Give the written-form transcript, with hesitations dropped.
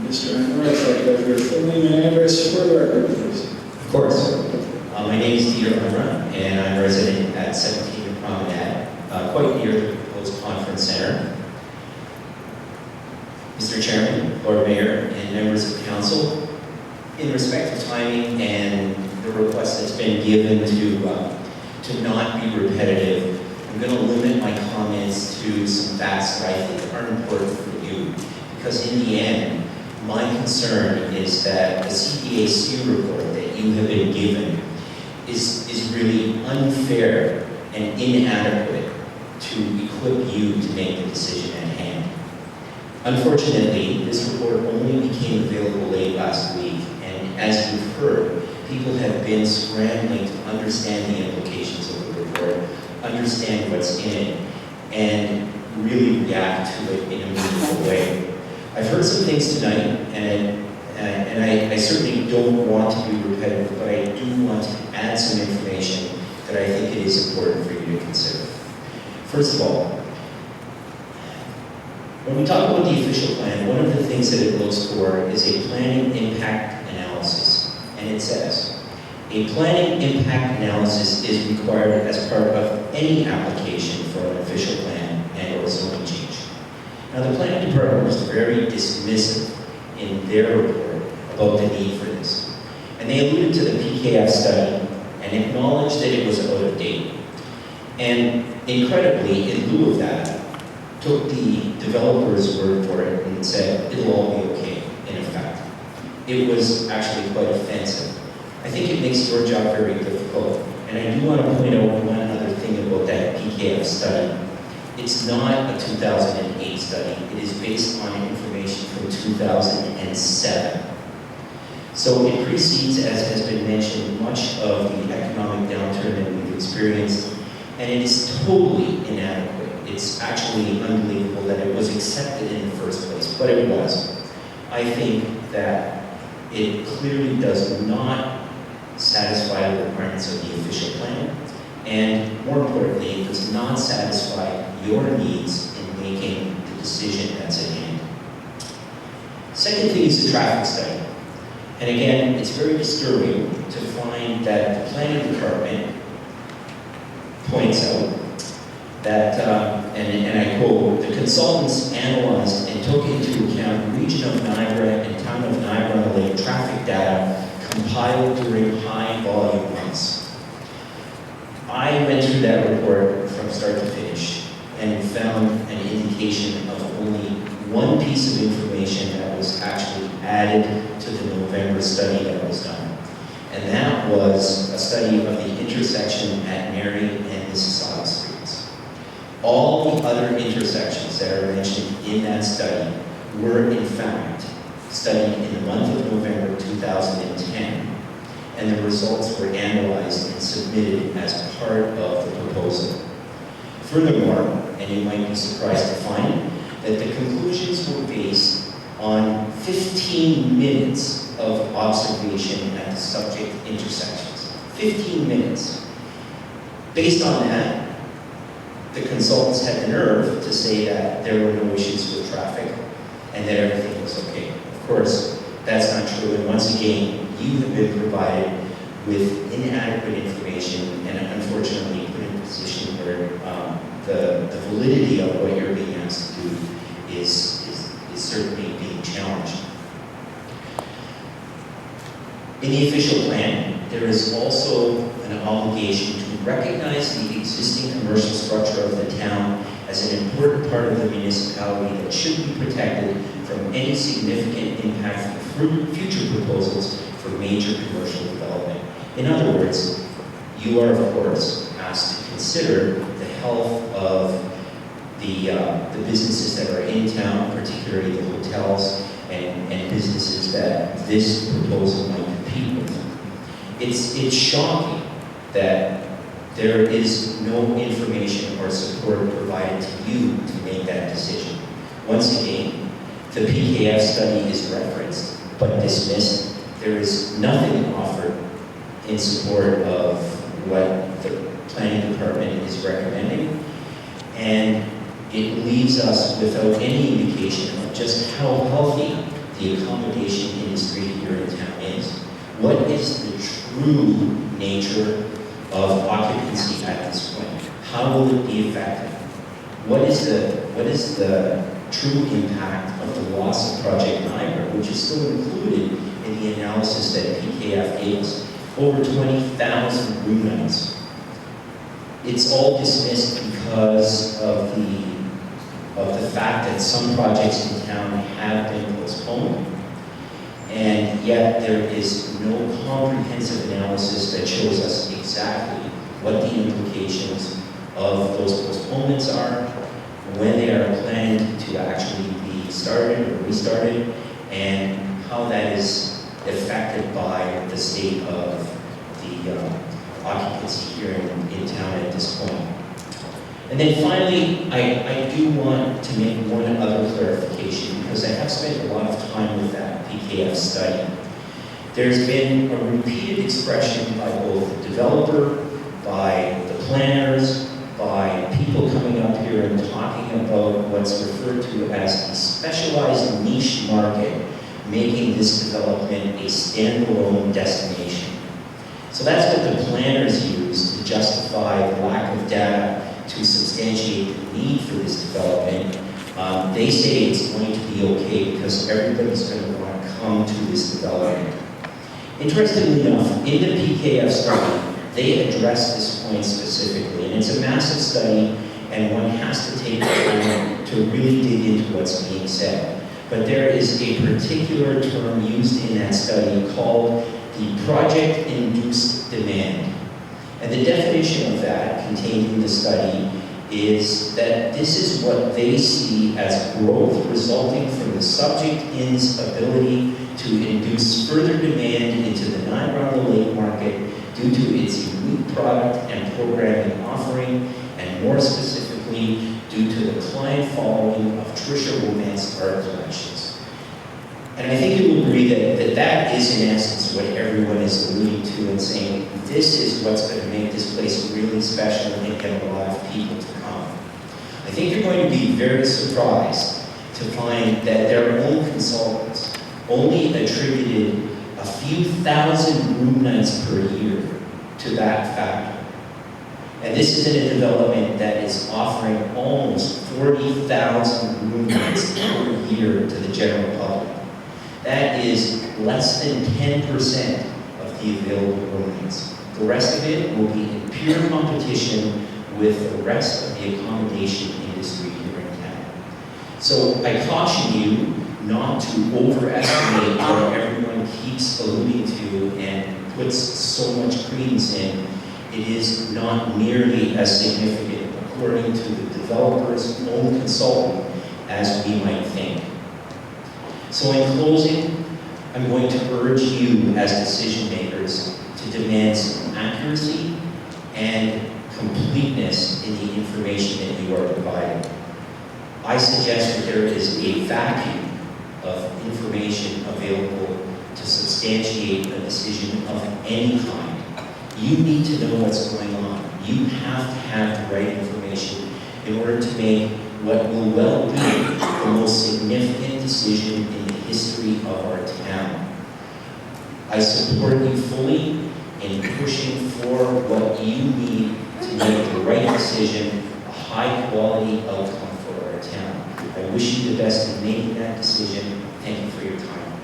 Mr. Enright, I'd like to have your full name and address for the record, please. Of course. My name is Peter Unruh, and I'm resident at 17th Promenade, quite near the proposed conference center. Mr. Chairman, Lord Mayor, and members of council, in respect of timing and the request that's been given to not be repetitive, I'm going to limit my comments to some facts that I think are important for you, because in the end, my concern is that the CPAC report that you have been given is really unfair and inadequate to equip you to make the decision at hand. Unfortunately, this report only became available late last week, and as you've heard, people have been scrambling to understand the implications of the report, understand what's in it, and really react to it in a meaningful way. I've heard some things tonight, and I certainly don't want to be repetitive, but I do want to add some information that I think it is important for you to consider. First of all, when we talk about the official plan, one of the things that it looks for is a planning impact analysis. And it says, a planning impact analysis is required as part of any application for an official plan and or zoning change. Now, the planning department was very dismissive in their report about the need for this. And they alluded to the PKF study and acknowledged that it was out of date. And incredibly, in lieu of that, took the developer's word for it and said, it'll all be okay, in effect. It was actually quite offensive. I think it makes your job very difficult. And I do want to point out one other thing about that PKF study. It's not a 2008 study. It is based on information from 2007. So it precedes, as has been mentioned, much of the economic downturn that we've experienced, and it is totally inadequate. It's actually unbelievable that it was accepted in the first place, but it was. I think that it clearly does not satisfy the requirements of the official plan, and more importantly, it does not satisfy your needs in making the decision that's at hand. Second thing is the traffic study. And again, it's very disturbing to find that the planning department points out that, and I quote, the consultants analyzed and took into account region of Niagara and town of Niagara-on-the-Lake traffic data compiled during high volume months. I went through that report from start to finish and found an indication of only one piece of information that was actually added to the November study that was done. And that was a study of the intersection at Mary and Mississauga Streets. All the other intersections that are mentioned in that study were in fact studied in the month of November 2010. And the results were analyzed and submitted as part of the proposal. Furthermore, and you might be surprised to find, that the conclusions were based on 15 minutes of observation at the subject intersections. 15 minutes. Based on that, the consultants had the nerve to say that there were no issues with traffic and that everything was okay. Of course, that's not true, and once again, you have been provided with inadequate information and unfortunately put in a position where the validity of what you're being asked to do is certainly being challenged. In the official plan, there is also an obligation to recognize the existing commercial structure of the town as an important part of the municipality that should be protected from any significant impact from future proposals for major commercial development. In other words, you are, of course, asked to consider the health of the businesses that are in town, particularly the hotels and businesses that this proposal might compete with. It's shocking that there is no information or support provided to you to make that decision. Once again, the PKF study is referenced but dismissed. There is nothing offered in support of what the planning department is recommending, and it leaves us without any indication of just how healthy the accommodation industry here in town is. What is the true nature of occupancy at this point? How will it be affected? What is the true impact of the loss of Project Niagara, which is still included in the analysis that PKF gave us? Over 20,000 room nights. It's all dismissed because of the fact that some projects in town have been postponed, and yet there is no comprehensive analysis that shows us exactly what the implications of those postponements are, when they are planned to actually be started or restarted, and how that is affected by the state of the occupancy here in town at this point. And then finally, I do want to make one other clarification, because I have spent a lot of time with that PKF study. There's been a repeated expression by both the developer, by the planners, by people coming up here and talking about what's referred to as a specialized niche market, making this development a standalone destination. So that's what the planners use to justify the lack of data to substantiate the need for this development. They say it's going to be okay because everybody's going to want to come to this development. Interestingly enough, in the PKF study, they address this point specifically, and it's a massive study, and one has to take the time to really dig into what's being said. But there is a particular term used in that study called the project-induced demand. And the definition of that contained in the study is that this is what they see as growth resulting from the subject-in's ability to induce further demand into the Niagara-on-the-Lake market due to its unique product and programming offering, and more specifically, due to the client following of Trisha Romance art collections. And I think you will agree that is in essence what everyone is alluding to and saying, this is what's going to make this place really special and get a lot of people to come. I think you're going to be very surprised to find that their own consultants only attributed a few thousand room nights per year to that factor. And this is in a development that is offering almost 40,000 room nights per year to the general public. That is less than 10% of the available room nights. The rest of it will be in pure competition with the rest of the accommodation industry here in town. So I caution you not to overestimate what everyone keeps alluding to and puts so much credence in. It is not nearly as significant, according to the developer's own consultant, as we might think. So in closing, I'm going to urge you as decision makers to demand some accuracy and completeness in the information that you are providing. I suggest that there is a vacuum of information available to substantiate a decision of any kind. You need to know what's going on. You have to have the right information in order to make what will well be the most significant decision in the history of our town. I support you fully in pushing for what you need to make the right decision, a high-quality outcome for our town. I wish you the best in making that decision. Thank you for your time.